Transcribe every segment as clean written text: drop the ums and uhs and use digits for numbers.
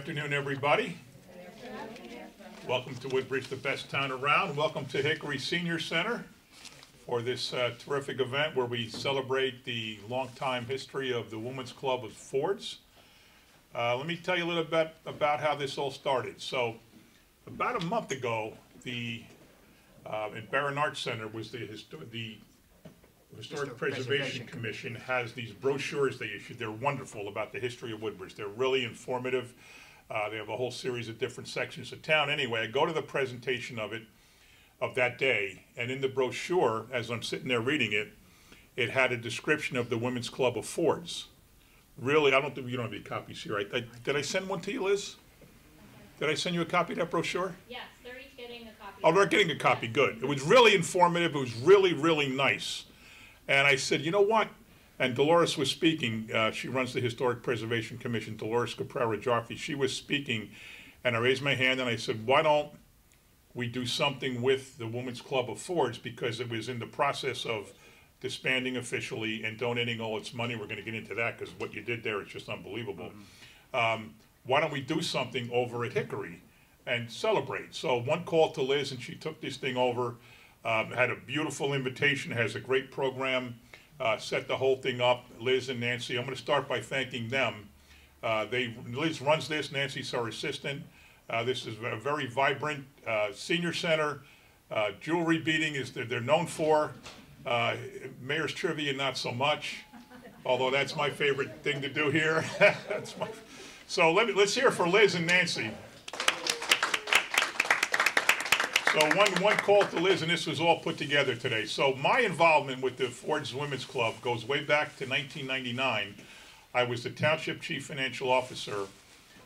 afternoon, everybody. Welcome to Woodbridge, the best town around. Welcome to Hickory Senior Center for this terrific event where we celebrate the longtime history of the Women's Club of Fords. Let me tell you a little bit about how this all started. So, about a month ago, in Barron Arts Center was the Historic Preservation Commission has these brochures they issued. They're wonderful about the history of Woodbridge. They're really informative. They have a whole series of different sections of town. Anyway, I go to the presentation of that day, and in the brochure, as I'm sitting there reading it, it had a description of the Women's Club of Fords. Really, I don't think you don't have any copies here. Did I send one to you, Liz? Did I send you a copy of that brochure? Yes, they're each getting a copy. Oh, they're getting a copy. Good. It was really informative. It was really, really nice. And I said, you know what? And Dolores was speaking. She runs the Historic Preservation Commission, Dolores Caprera-Jarfi. She was speaking, and I raised my hand and I said, why don't we do something with the Women's Club of Fords, because it was in the process of disbanding officially and donating all its money. We're going to get into that because what you did there is just unbelievable. Why don't we do something over at Hickory and celebrate? So one call to Liz, and she took this thing over, had a beautiful invitation, has a great program, set the whole thing up. Liz and Nancy, I'm going to start by thanking them. Liz runs this, Nancy's her assistant. This is a very vibrant senior center. Jewelry beading is they're known for. Mayor's trivia, not so much, although that's my favorite thing to do here. So let's hear for Liz and Nancy. So one call to Liz, and this was all put together today. So my involvement with the Fords Women's Club goes way back to 1999. I was the Township Chief Financial Officer,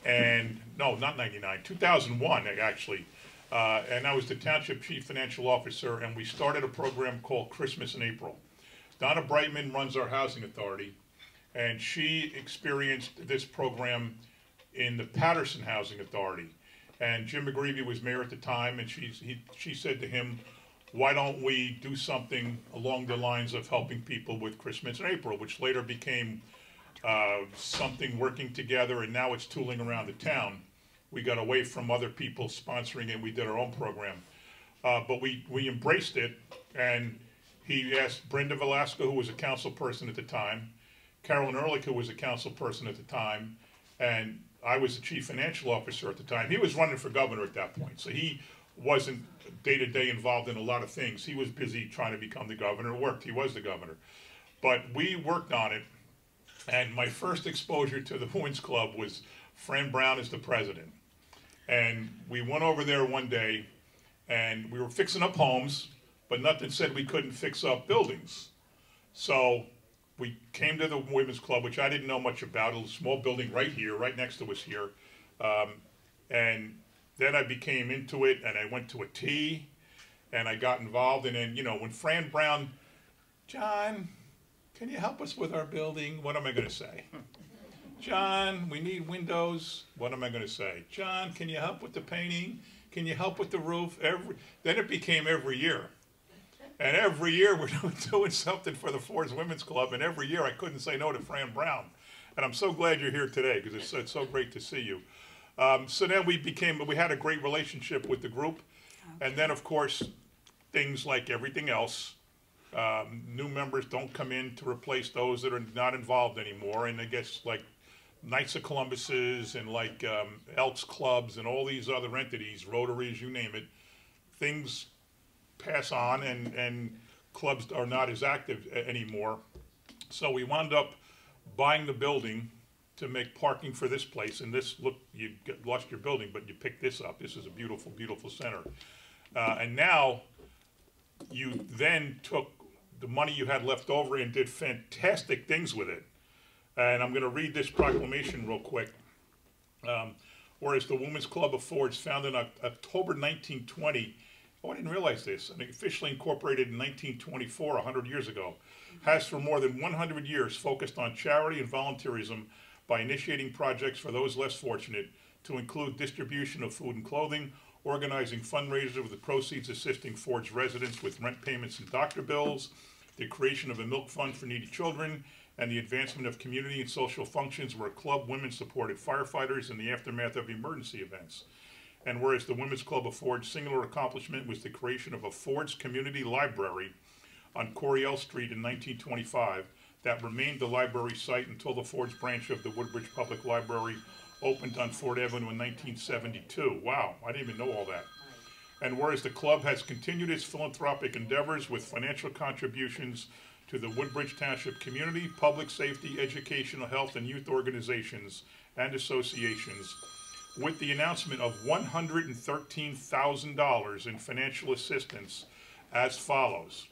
and no, not 99, 2001 actually. And I was the Township Chief Financial Officer, and we started a program called Christmas in April. Donna Brightman runs our housing authority, and she experienced this program in the Patterson Housing Authority. And Jim McGreevy was mayor at the time, and she said to him, why don't we do something along the lines of helping people with Christmas in April, which later became something working together, and now it's tooling around the town. We got away from other people sponsoring it. We did our own program. But we embraced it, and he asked Brenda Velasco, who was a council person at the time, Carolyn Ehrlich, who was a council person at the time, and I was the chief financial officer at the time. He was running for governor at that point, so he wasn't day-to-day involved in a lot of things. He was busy trying to become the governor. It worked. He was the governor. But we worked on it, and my first exposure to the Women's Club was Fran Brown as the president. And we went over there one day, and we were fixing up homes, but nothing said we couldn't fix up buildings. So we came to the Women's Club, which I didn't know much about, a small building right here, right next to us here. And then I became into it, and I went to a tea, and I got involved. And then, you know, when Fran Brown, John, can you help us with our building? What am I going to say? John, we need windows. What am I going to say? John, can you help with the painting? Can you help with the roof? Then it became every year. And every year we're doing something for the Fords Women's Club, and every year I couldn't say no to Fran Brown. And I'm so glad you're here today, because it's so great to see you. So then we had a great relationship with the group. Okay. And then, of course, things like everything else, new members don't come in to replace those that are not involved anymore. And I guess like Knights of Columbus's and like Elks Clubs and all these other entities, Rotaries, you name it, things pass on, and clubs are not as active anymore. So we wound up buying the building to make parking for this place. And this, look, you lost your building, but you picked this up. This is a beautiful, beautiful center. And now you then took the money you had left over and did fantastic things with it. And I'm going to read this proclamation real quick. Whereas the Women's Club of Fords, founded in October 1920, oh, I didn't realize this, and officially incorporated in 1924, 100 years ago, has for more than 100 years focused on charity and volunteerism by initiating projects for those less fortunate, to include distribution of food and clothing, organizing fundraisers with the proceeds assisting Fords residents with rent payments and doctor bills, the creation of a milk fund for needy children, and the advancement of community and social functions where club women supported firefighters in the aftermath of emergency events. And whereas the Women's Club of Ford's singular accomplishment was the creation of a Ford's Community Library on Coryell Street in 1925 that remained the library site until the Ford's branch of the Woodbridge Public Library opened on Ford Avenue in 1972. Wow, I didn't even know all that. And whereas the club has continued its philanthropic endeavors with financial contributions to the Woodbridge Township community, public safety, educational, health, and youth organizations and associations, with the announcement of $113,000 in financial assistance as follows.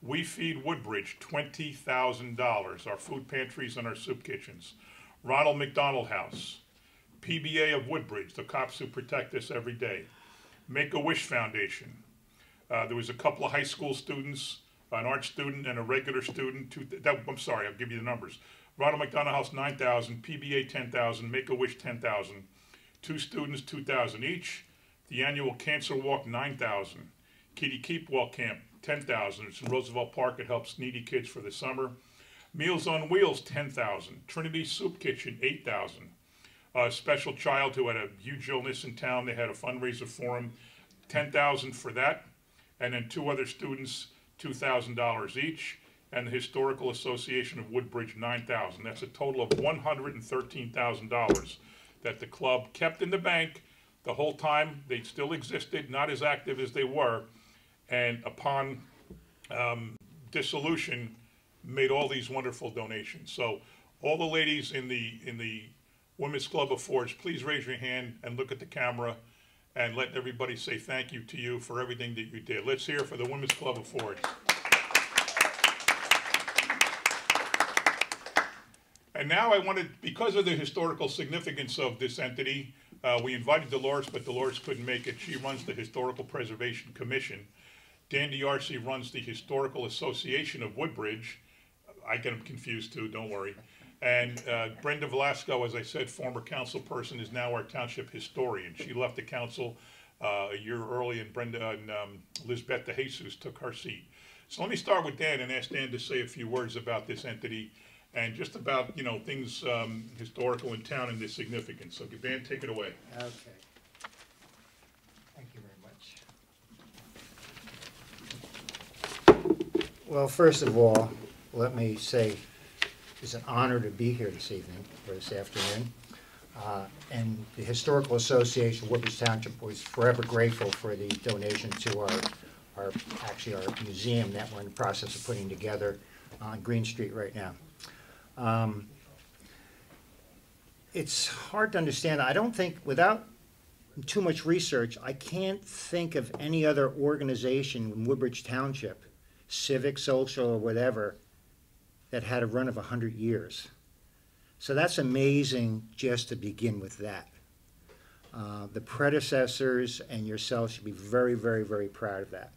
We Feed Woodbridge, $20,000, our food pantries and our soup kitchens. Ronald McDonald House. PBA of Woodbridge, the cops who protect us every day. Make-A-Wish Foundation. There was a couple of high school students, an art student and a regular student. I'm sorry, I'll give you the numbers. Ronald McDonald House, $9,000, PBA, $10,000, Make-A-Wish, $10,000. Two students, $2,000 each. The annual Cancer Walk, $9,000. Kitty Keep Walk Camp, $10,000. It's in Roosevelt Park. It helps needy kids for the summer. Meals on Wheels, $10,000. Trinity Soup Kitchen, $8,000. A special child who had a huge illness in town, they had a fundraiser for him, $10,000 for that. And then two other students, $2,000 each. And the Historical Association of Woodbridge, $9,000. That's a total of $113,000 that the club kept in the bank the whole time. They still existed, not as active as they were. And upon dissolution, made all these wonderful donations. So all the ladies in the Women's Club of Fords, please raise your hand and look at the camera and let everybody say thank you to you for everything that you did. Let's hear for the Women's Club of Fords. And now I wanted, because of the historical significance of this entity, we invited Dolores, but Dolores couldn't make it. She runs the Historical Preservation Commission. Dan D'Arcy runs the Historical Association of Woodbridge. I get them confused too, don't worry. And Brenda Velasco, as I said, former council person, is now our township historian. She left the council a year early, and Brenda and Lizbeth De Jesus took her seat. So let me start with Dan and ask Dan to say a few words about this entity and just about, you know, things historical in town and their significance. So Dan, take it away. Okay. Thank you very much. Well, first of all, let me say it's an honor to be here this evening, or this afternoon. And the Historical Association of Woodbridge Township was forever grateful for the donation to our museum that we're in the process of putting together on Green Street right now. It's hard to understand. I don't think, without too much research, I can't think of any other organization in Woodbridge Township, civic, social, or whatever, that had a run of 100 years. So that's amazing just to begin with that. The predecessors and yourselves should be very, very, very proud of that.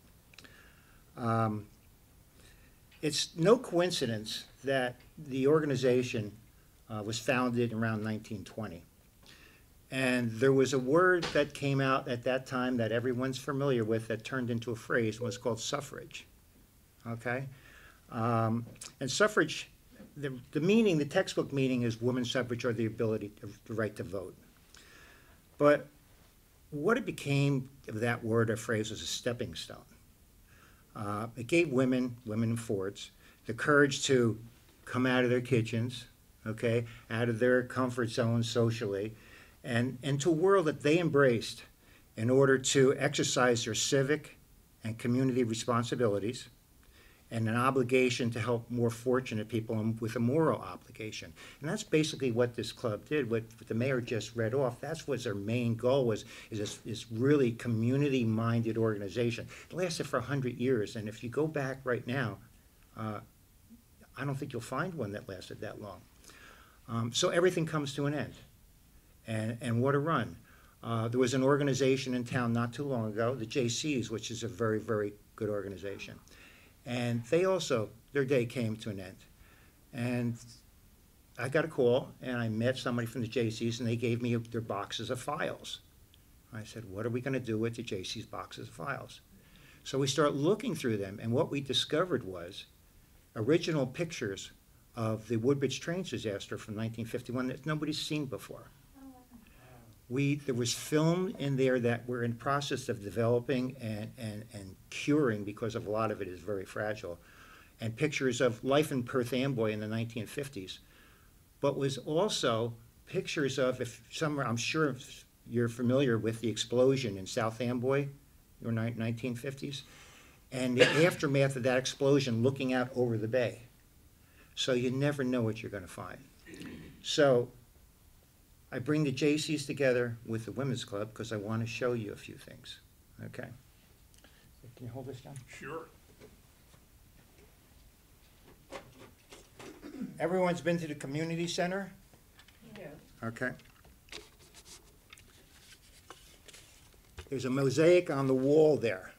It's no coincidence that the organization was founded around 1920. And there was a word that came out at that time that everyone's familiar with that turned into a phrase, and was called suffrage. Okay? And suffrage, the meaning, the textbook meaning is women's suffrage, or the ability, the right to vote. But what it became of that word or phrase was a stepping stone. It gave women in Fords, the courage to come out of their kitchens, okay, out of their comfort zone socially, and into a world that they embraced in order to exercise their civic and community responsibilities, and an obligation to help more fortunate people, and with a moral obligation. And that's basically what this club did, what the mayor just read off. That's what their main goal was, is this really community-minded organization. It lasted for 100 years, and if you go back right now, I don't think you'll find one that lasted that long. So everything comes to an end, and what a run. There was an organization in town not too long ago, the Jaycees, which is a very, very good organization. And they also, their day came to an end. And I got a call, and I met somebody from the Jaycees, and they gave me their boxes of files. I said, what are we going to do with the Jaycees boxes of files? So we start looking through them, and what we discovered was original pictures of the Woodbridge train disaster from 1951 that nobody's seen before. There was film in there that we're in process of developing and curing, because of a lot of it is very fragile, and pictures of life in Perth Amboy in the 1950s. But was also pictures of, I'm sure you're familiar with the explosion in South Amboy in the 1950s, and the aftermath of that explosion looking out over the bay. So you never know what you're going to find. So I bring the J.C.'s together with the Women's Club because I want to show you a few things. Okay. Can you hold this down? Sure. Everyone's been to the community center? Yeah. Okay. There's a mosaic on the wall there.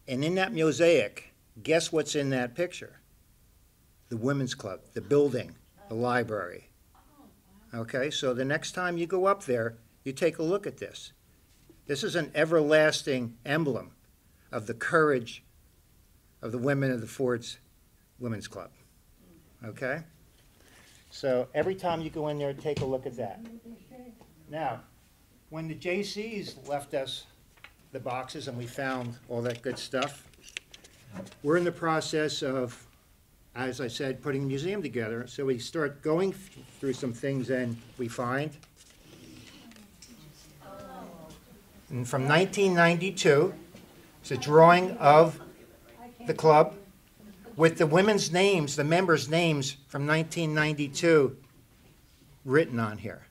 And in that mosaic, guess what's in that picture? The Women's Club, the building, the library. Okay, so the next time you go up there, you take a look at this. This is an everlasting emblem of the courage of the women of the Ford's Women's Club. Okay? So every time you go in there, take a look at that. Now, when the J.C.'s left us the boxes and we found all that good stuff, we're in the process of, as I said, putting a museum together. So we start going through some things and we find. And from 1992, it's a drawing of the club with the women's names, the members' names from 1992 written on here.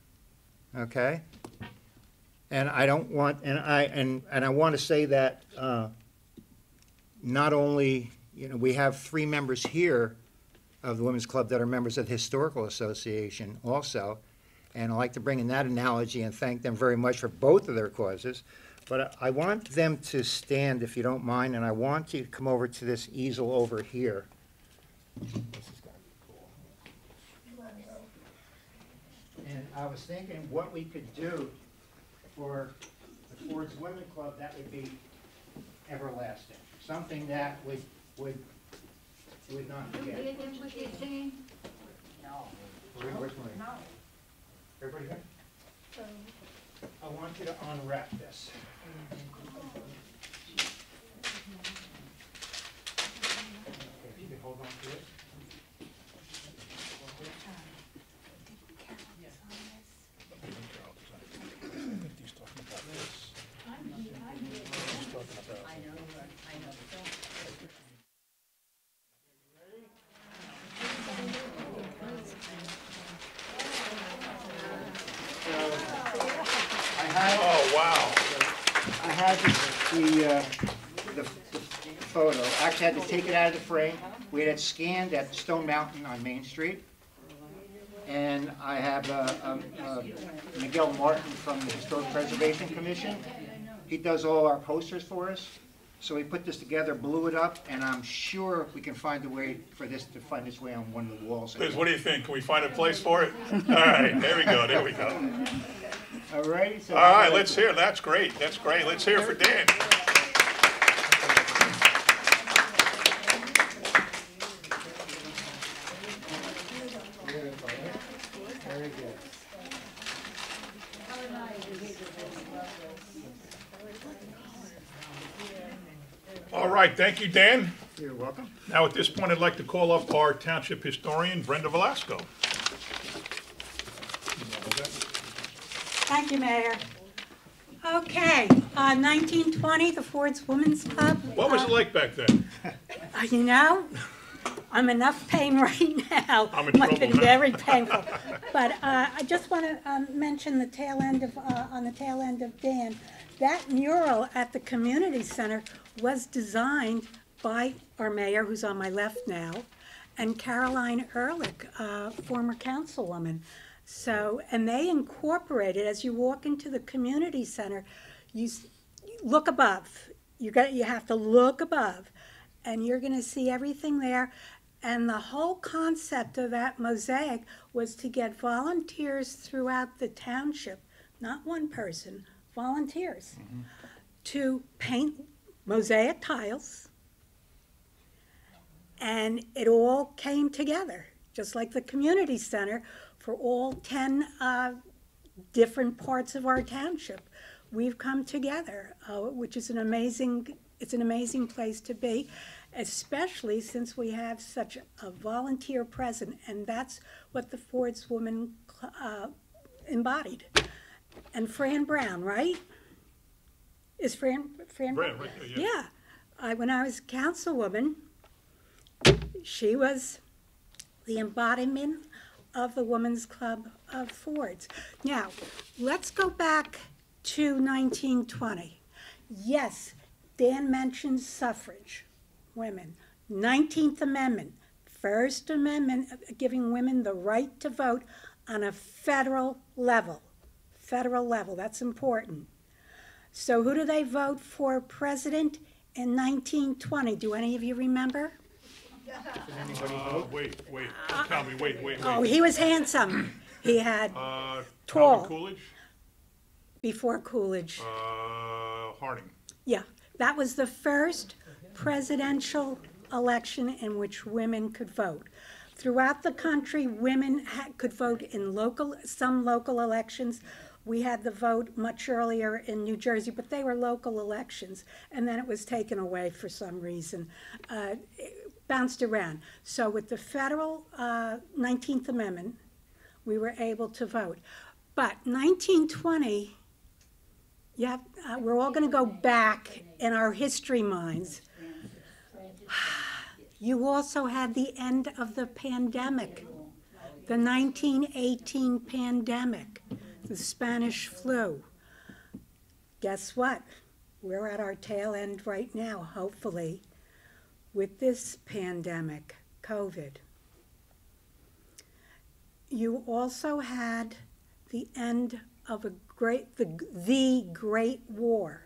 Okay? And I don't want, and I want to say that not only, we have 3 members here of the Women's Club that are members of the Historical Association also, and I'd like to bring in that analogy and thank them very much for both of their causes. But I want them to stand, if you don't mind, and I want you to come over to this easel over here. This is gonna be cool. And I was thinking what we could do for the Ford's Women's Club that would be everlasting, something that would not forget. Where's Marie? No. Everybody here? So, I want you to unwrap this. Okay, if you could hold on to it. Oh, wow. I had the photo. Actually, I had to take it out of the frame. We had it scanned at Stone Mountain on Main Street. And I have Miguel Martin from the Historic Preservation Commission. He does all our posters for us. So we put this together, blew it up, and I'm sure we can find a way for this to find its way on one of the walls. Liz, what do you think? Can we find a place for it? All right, there we go, there we go. All right. So All right, let's hear, that's great, that's great. Let's hear it for Dan. Very good. All right, thank you, Dan. You're welcome. Now, at this point, I'd like to call up our township historian, Brenda Velasco. Thank you, Mayor. Okay, 1920, the Ford's Women's Club. What was it like back then? You know, I'm enough pain right now. I'm in Must have been trouble now. very painful. But I just want to mention the tail end of, on the tail end of Dan. That mural at the community center was designed by our mayor, who's on my left now, and Caroline Ehrlich, former councilwoman. So, and they incorporated, as you walk into the community center, you look above. You have to look above, and you're going to see everything there. And the whole concept of that mosaic was to get volunteers throughout the township, not one person, volunteers, to paint mosaic tiles. And it all came together just like the community center for all 10 different parts of our township. We've come together, which is it's an amazing place to be, especially since we have such a volunteer presence, and that's what the Ford's Women embodied. And Fran Brown, right? Is Fran Right, right there, yeah. Yeah. When I was councilwoman, she was the embodiment of the Women's Club of Fords. Now, let's go back to 1920. Yes, Dan mentioned suffrage, women. 19th Amendment, First Amendment giving women the right to vote on a federal level. Federal level, that's important. So who do they vote for president in 1920? Do any of you remember? Wait, tell me, wait. Oh, he was handsome. He had Calvin tall Coolidge? before Coolidge. Harding. Yeah, that was the first presidential election in which women could vote. Throughout the country, women could vote in some local elections. We had the vote much earlier in New Jersey, but they were local elections, and then it was taken away for some reason. It bounced around. So with the federal 19th Amendment, we were able to vote. But 1920, we're all going to go back in our history minds. You also had the end of the pandemic, the 1918 pandemic, the Spanish flu. Guess what? We're at our tail end right now, hopefully, with this pandemic, COVID. You also had the end of the Great War,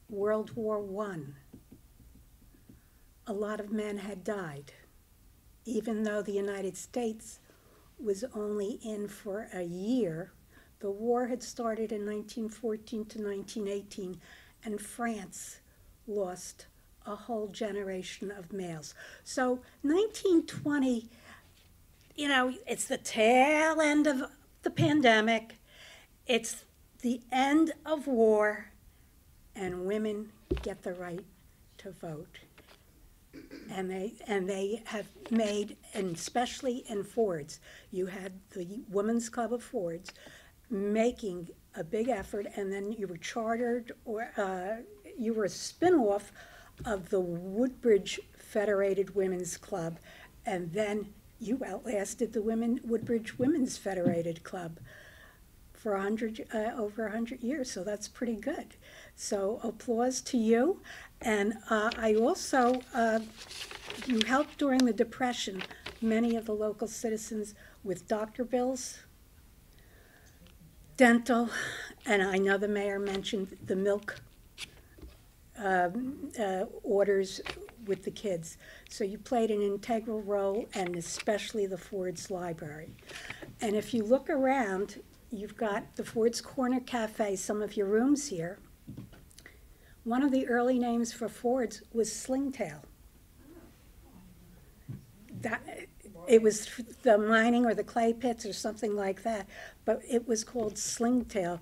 World War I. A lot of men had died, even though the United States was only in for a year. The war had started in 1914 to 1918, and France lost a whole generation of males. So 1920, it's the tail end of the pandemic, it's the end of war, and women get the right to vote. And they have made, and especially in Fords, you had the Women's Club of Fords making a big effort, and then you were chartered, or you were a spin-off of the Woodbridge Federated Women's Club, and then you outlasted the Woodbridge Women's Federated Club for over 100 years, so that's pretty good. So applause to you. And I also, you helped during the Depression, many of the local citizens with doctor bills, dental, and I know the mayor mentioned the milk orders with the kids. So you played an integral role, and especially the Ford's Library. And if you look around, you've got the Ford's Corner Cafe, some of your rooms here. One of the early names for Ford's was Slingtail. It was the mining or the clay pits or something like that, but it was called Slingtail.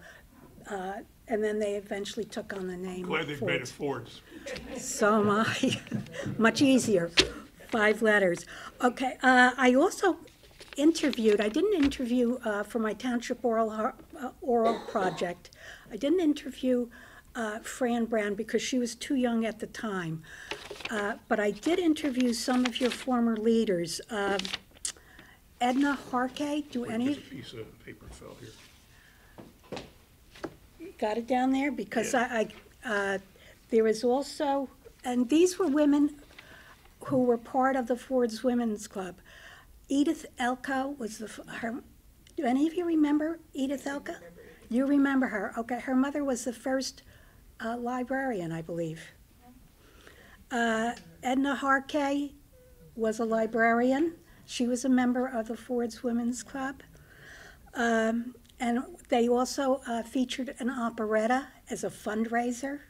And then they eventually took on the name Glad they made it Fords. So am I. Much easier. 5 letters. Okay, I also interviewed, I didn't interview for my township oral project. I didn't interview Fran Brown because she was too young at the time. But I did interview some of your former leaders. Edna Harkey, do any? A piece of paper fell here. Got it down there? Because Yeah. there was also, and these were women who were part of the Ford's Women's Club. Edith Elko was her, do any of you remember Edith Elko? You remember her? Okay, her mother was the first librarian, I believe. Edna Harkey was a librarian. She was a member of the Ford's Women's Club. And they also featured an operetta as a fundraiser.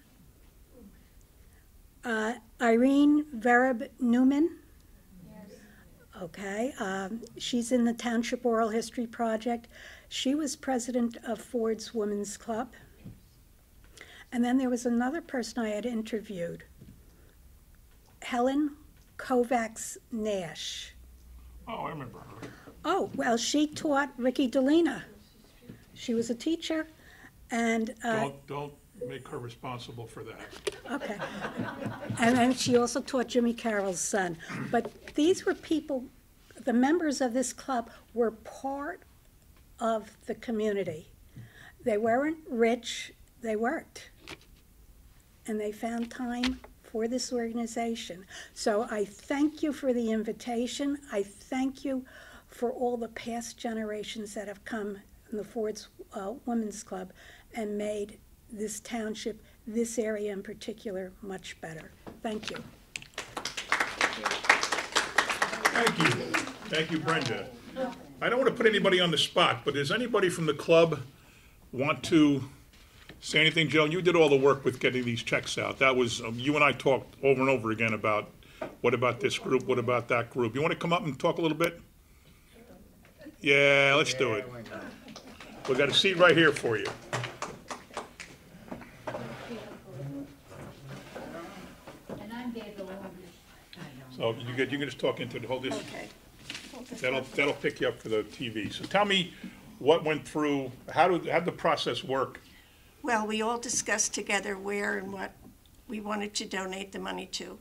Irene Vereb Newman. okay? She's in the Township Oral History Project. She was president of Ford's Women's Club. And then there was another person I had interviewed, Helen Kovacs Nash. Oh, I remember her. Oh, well, she taught Ricky Delina. She was a teacher, and, Don't make her responsible for that. okay. And then she also taught Jimmy Carroll's son. But these were people, the members of this club were part of the community. They weren't rich, they worked. And they found time for this organization. So I thank you for the invitation. I thank you for all the past generations that have come in the Ford's Women's Club and made this township, this area in particular, much better. Thank you. Thank you. Thank you, Brenda. I don't want to put anybody on the spot, but does anybody from the club want to say anything? Joe, you did all the work with getting these checks out. That was, you and I talked over and over again about what about this group, what about that group. You want to come up and talk a little bit? Yeah, let's do it. We've got a seat right here for you. And I'm there the longest. So you can just talk into the whole this. Okay. That'll pick you up for the TV. So tell me what went through, how'd the process work? Well, we all discussed together where and what we wanted to donate the money to.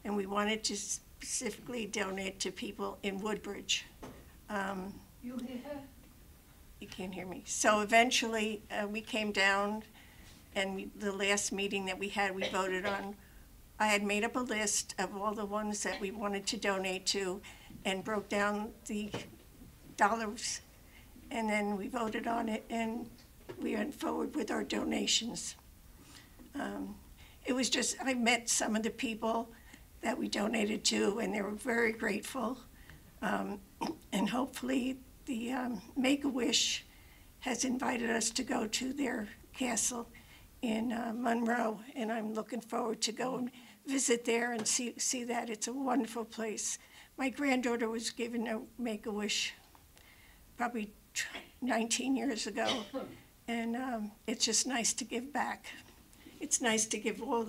And we wanted to specifically donate to people in Woodbridge. You hear her? You can't hear me. So eventually, we came down, and the last meeting that we had, we voted on. I had made up a list of all the ones that we wanted to donate to and broke down the dollars. And then we voted on it, and we went forward with our donations. It was just, I met some of the people that we donated to, and they were very grateful. And hopefully, the Make-A-Wish has invited us to go to their castle in Monroe, and I'm looking forward to go and visit there and see that. It's a wonderful place. My granddaughter was given a Make-A-Wish probably 19 years ago, and it's just nice to give back. It's nice to give all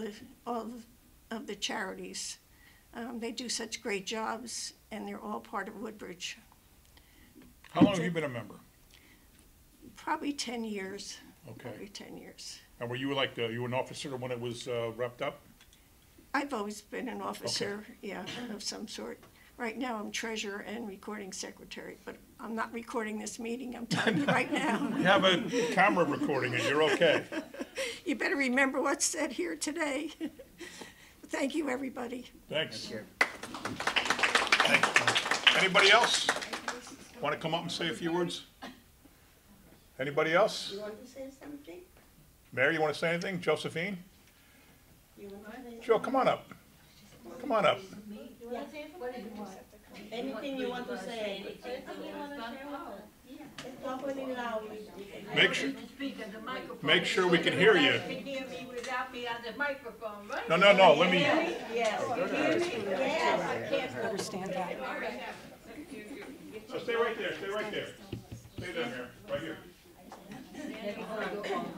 of the charities. They do such great jobs, and they're all part of Woodbridge. How long have you been a member? Probably 10 years. Okay. Probably 10 years. And were you you were an officer when it was wrapped up? I've always been an officer, yeah, of some sort. Right now, I'm treasurer and recording secretary, but I'm not recording this meeting, I'm telling you right now. You have a camera recording it, you're okay. You better remember what's said here today. Thank you, everybody. Thanks. Thanks. Anybody else want to come up and say a few words? Anybody else? You want to say something? Mary, you want to say anything? Josephine? You want to say Joe, come on up. Come on up. anything you want to say? Talk really loud. Make sure we can hear you. Can hear me without me on the microphone, right? No, let me, Yes. Yes. I can't Understand that. stay right there, stay right there. Stay down here, right here.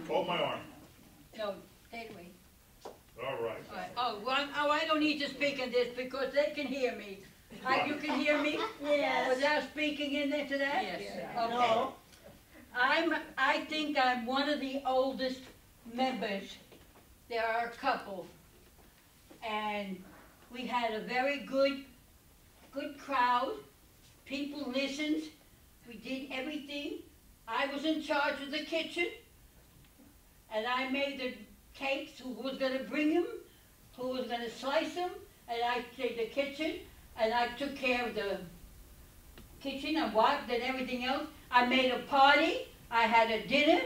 Hold my arm. No, take me. All right. I don't need to speak in this because they can hear me. You can hear me? Yes. Without speaking into that? Yes. Okay. No. I think I'm one of the oldest members. There are a couple. And we had a very good crowd. People listened. We did everything. I was in charge of the kitchen. And I made the cakes, who was going to bring them, who was going to slice them, and I did the kitchen, and I took care of the kitchen and wiped and everything else. I made a party. I had a dinner,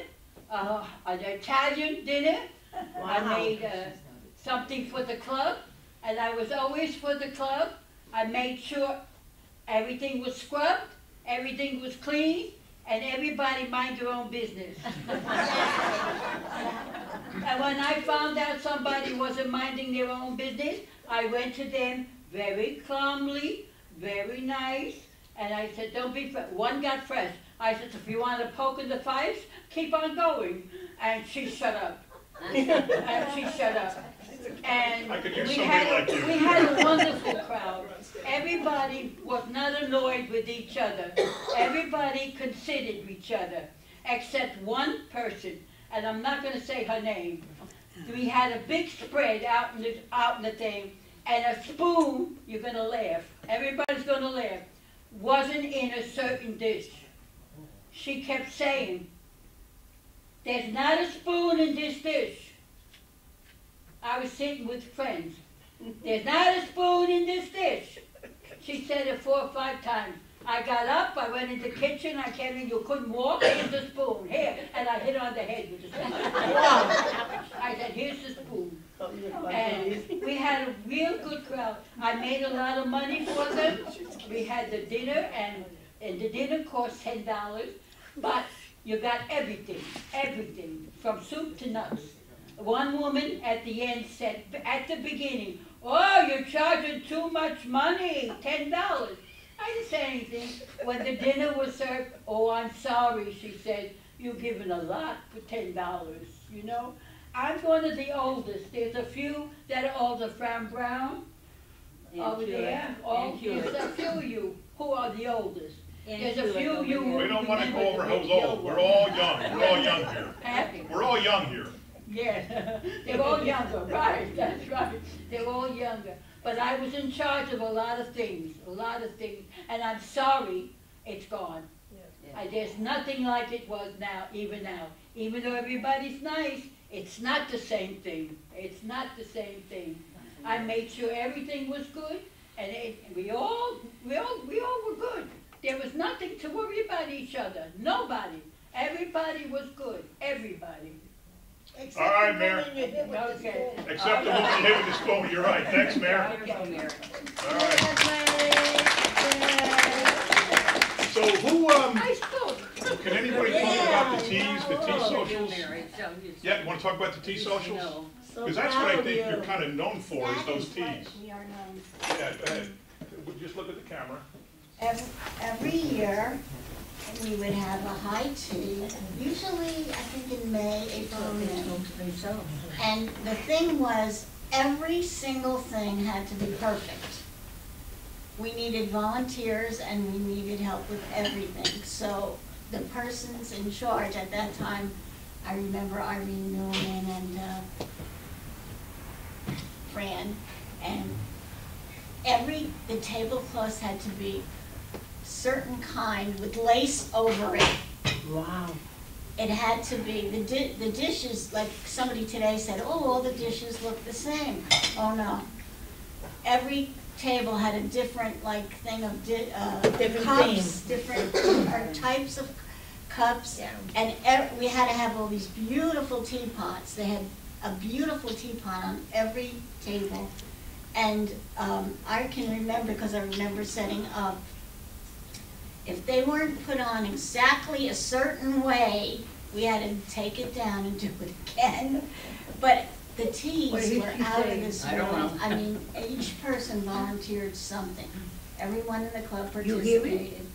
an Italian dinner. I made something for the club, and I was always for the club. I made sure everything was scrubbed, everything was clean, and everybody mind their own business. And when I found out somebody wasn't minding their own business, I went to them very calmly, very nice, and I said, don't be fresh. One got fresh. I said, if you want to poke in the fires, keep on going. And she shut up. And she shut up. And I could use we somebody like you. had a wonderful crowd. Everybody was not annoyed with each other. Everybody considered each other, except one person, and I'm not going to say her name. We had a big spread out in the thing, and a spoon, you're going to laugh, everybody's going to laugh, wasn't in a certain dish. She kept saying, there's not a spoon in this dish. I was sitting with friends. There's not a spoon in this dish. She said it 4 or 5 times. I got up, I went in the kitchen, I came in, you couldn't walk, here's the spoon, here. And I hit her on the head with the spoon. I said, here's the spoon. And we had a real good crowd. I made a lot of money for them. We had the dinner, and the dinner cost $10, but you got everything, from soup to nuts. One woman at the end said, at the beginning, oh, you're charging too much money, $10. I didn't say anything. When the dinner was served, oh, I'm sorry, she said, you've given a lot for $10, you know? I'm one of the oldest. There's a few that are older, Fran Brown, over there. Oh, there's a few of you who are the oldest. There's a few of you. We don't want to go over who's old. We're all young. We're all young here. Happy. We're all young here. Yeah, they're all younger, right, that's right. They're all younger. But I was in charge of a lot of things, and I'm sorry it's gone. There's nothing like it was now. Even though everybody's nice, it's not the same thing. It's not the same thing. I made sure everything was good, and we all were good. There was nothing to worry about each other. Nobody. Everybody was good. Everybody. All right, Mayor. Okay. Except the woman hit with the spoon. You're right. Thanks, Mayor. All right. So who, I spoke. can anybody talk about the tea socials? Yeah, you want to talk about the tea socials? Because that's what I think you're kind of known for, is those teas. We are known. Yeah, go ahead. Just look at the camera. Every year, we would have a high tea, usually, I think in May, April, May. And the thing was, every single thing had to be perfect. We needed volunteers and we needed help with everything. So the persons in charge at that time, I remember Irene Newman and Fran, and the tablecloths had to be certain kind with lace over it. Wow. It had to be, the dishes, like somebody today said, oh, all the dishes look the same. Oh, no. Every table had a different, like, thing of Different cups, theme. different types of cups. Yeah. And we had to have all these beautiful teapots. They had a beautiful teapot on every table. And I can remember, because I remember setting up, if they weren't put on exactly a certain way, we had to take it down and do it again. But the teas What did were she out say? of this I don't world. know. I mean, each person volunteered something. Everyone in the club You hear me? participated.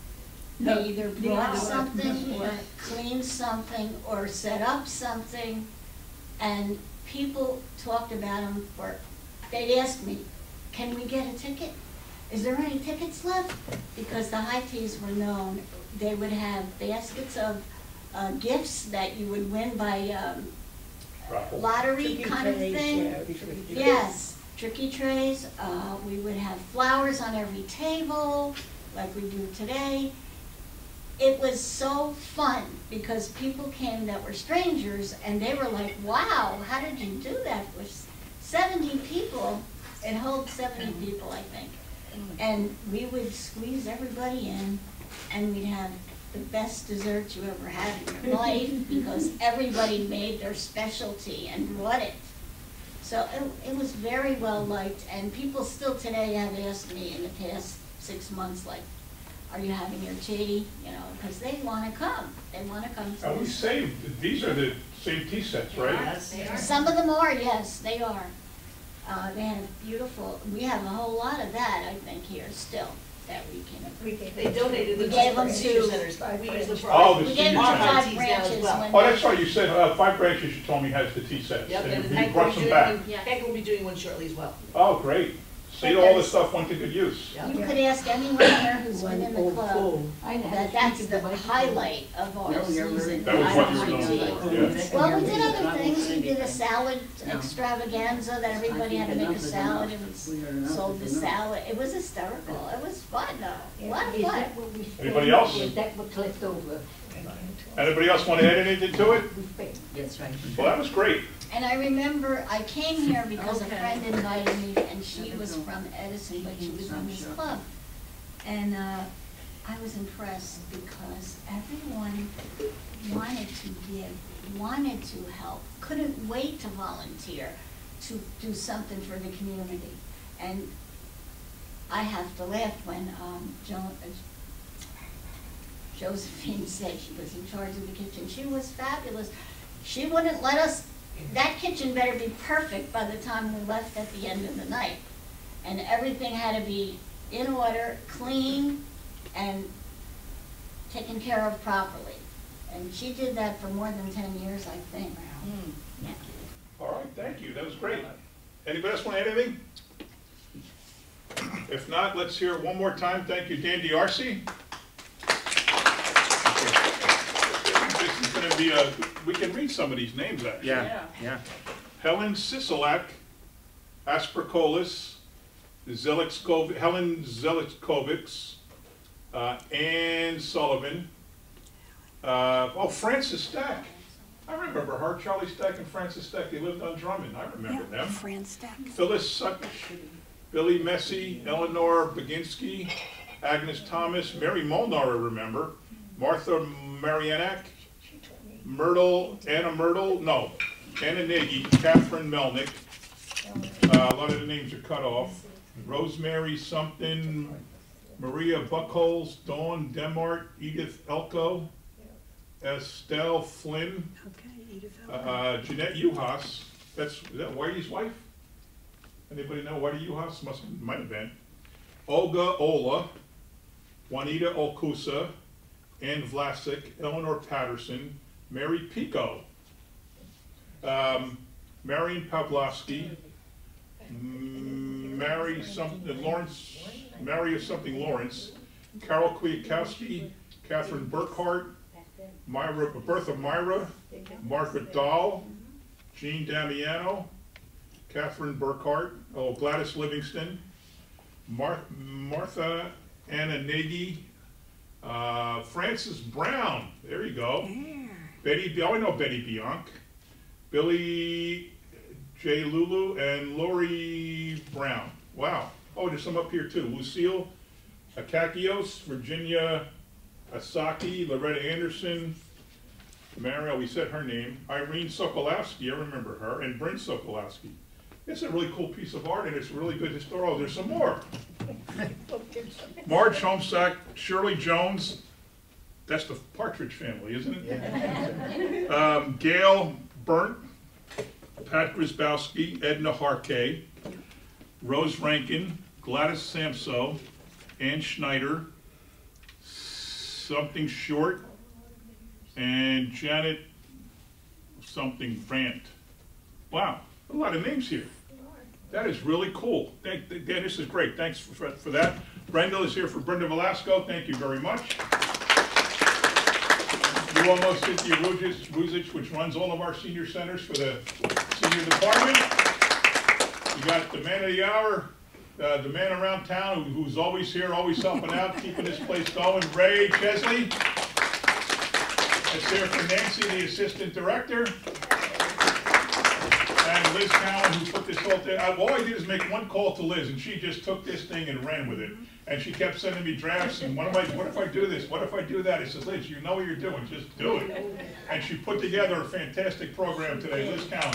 No, They either the brought hour. something, or cleaned something, or set up something. And people talked about them they'd ask me, can we get a ticket? Is there any tickets left? Because the high teas were known. They would have baskets of gifts that you would win by lottery kind of thing. Yes, tricky trays. We would have flowers on every table, like we do today. It was so fun because people came that were strangers and they were like, wow, how did you do that? With 70 people, it holds 70 people, I think. And we would squeeze everybody in and we'd have the best desserts you ever had in your life because everybody made their specialty and brought it. So it was very well liked, and people still today have asked me in the past 6 months, like, are you having your tea? You know, because they want to come. They want to come. And we saved, these are the same tea sets, right? Yes, they are. Some of them are, yes, they are. They have beautiful, we have a whole lot of that, I think, here still. that we can. They donated We them gave to them senior to- centers. We use them for. Oh, the We gave them to senior center. 5 Now as branches well. when Oh, they- that's right, you said 5 branches you told me has the T-sets. Yep, and And Hank you will brought be some doing back. one, Hank will be doing one shortly as well. Oh, great. See, all this stuff went to good use. Yeah. You could ask anyone here who's been in the club, that that's the highlight of our season. That was what you were I doing. don't Yeah. know. Well, we did other things, we did a salad extravaganza, that everybody had to make a salad, and we sold the salad, it was hysterical, it was fun though, a lot of fun. Anybody else? Is that what's left over? Anybody else want to add anything to it? That's right. Well, that was great. And I remember I came here because a friend invited me, and she was from Edison, but she was from this club. And I was impressed because everyone wanted to give, wanted to help, couldn't wait to volunteer, to do something for the community. And I have to laugh when Josephine said she was in charge of the kitchen. She was fabulous. She wouldn't let us, that kitchen better be perfect by the time we left at the end of the night. And everything had to be in order, clean, and taken care of properly. And she did that for more than 10 years, I think. Yeah. All right, thank you, that was great. Anybody else want to add anything? If not, let's hear it one more time. Thank you, Dan D'Arcy. This is going to be we can read some of these names, actually. Yeah. Helen Sisolak, Aspercolis, Helen Zelikovics, Ann Sullivan, Frances Stack. I remember her, Charlie Stack and Frances Stack. They lived on Drummond. I remember them. Fran Stack. Phyllis Suttish, Billy Messi, Eleanor Baginski, Agnes Thomas, Mary Molnar, I remember, Martha Marianak, Anna Nagy, Catherine Melnick. A lot of the names are cut off. Rosemary something, Maria Buckholes, Dawn Demart, Edith Elko, Estelle Flynn, Okay, Edith. Jeanette Uhas. Is that Whitey's wife? Anybody know Whitey Uhas? Might have been. Olga Ola, Juanita Olkusa, Ann Vlasic, Eleanor Patterson, Mary Pico, Marion Pavlovsky, Mary something Lawrence, Carol Kwiatkowski, Catherine Burkhart, Bertha Myra, Margaret Dahl, Jean Damiano, Catherine Burkhart, Gladys Livingston, Martha Anna Nagy, Frances Brown, there you go. I know Betty Bianc, Billy J. Lulu, and Lori Brown. Wow. Oh, there's some up here too. Lucille Akakios, Virginia Asaki, Loretta Anderson, Mario, we said her name, Irene Sokolowski, I remember her, and Bryn Sokolowski. It's a really cool piece of art, and it's really good historical. There's some more. Marge Homesack, Shirley Jones, that's the Partridge family, isn't it? Gail Burnt, Pat Grisbowski, Edna Harkay, Rose Rankin, Gladys Samso, Ann Schneider, something Short, and Janet something Brandt. Wow, a lot of names here. That is really cool. Dan, this is great. Thanks for that. Brenda is here for Brenda Velasco. Thank you very much. You all know Cynthia Ruzic, which runs all of our senior centers for the senior department. You got the man of the hour, the man around town who's always here, always helping out, keeping this place going, Ray Chesley. That's here for Nancy, the assistant director. And Liz Cowan, who put this whole thing, all I did is make one call to Liz, and she just took this thing and ran with it. And she kept sending me drafts, and what if I do this? What if I do that? I said, Liz, you know what you're doing, just do it. And she put together a fantastic program today, Liz Cowan.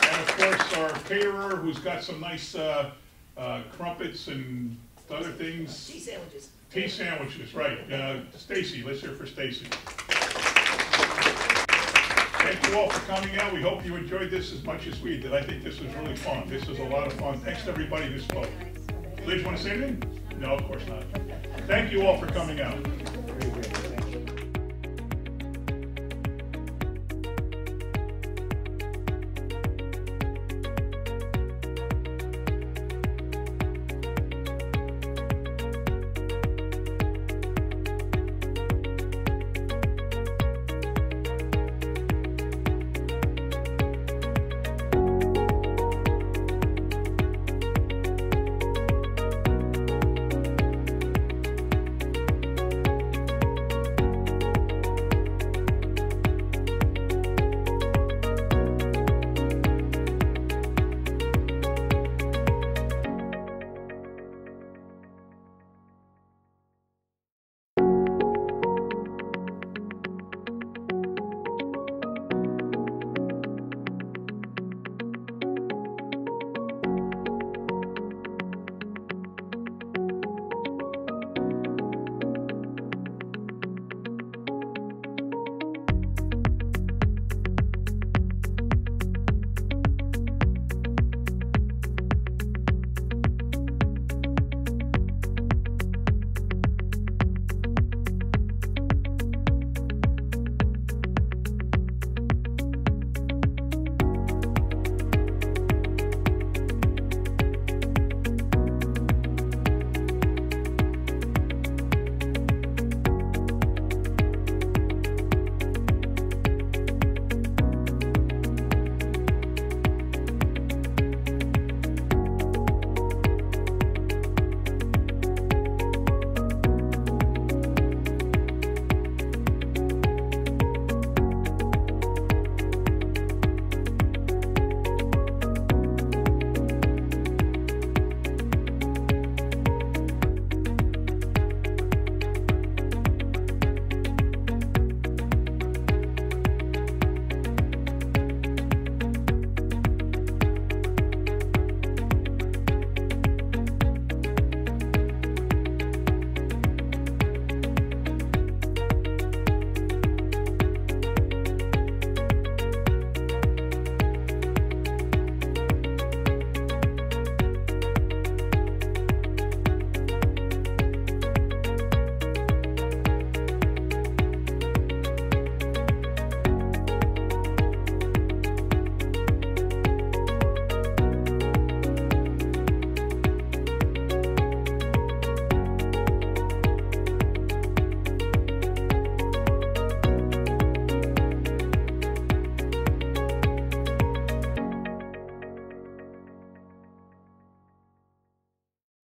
And of course, our caterer, who's got some nice crumpets and other things. Tea sandwiches. Tea sandwiches, right. Stacy, let's hear for Stacy. Thank you all for coming out. We hope you enjoyed this as much as we did. I think this was really fun. This was a lot of fun. Thanks to everybody who spoke. Liz, want to say anything? No, of course not. Thank you all for coming out.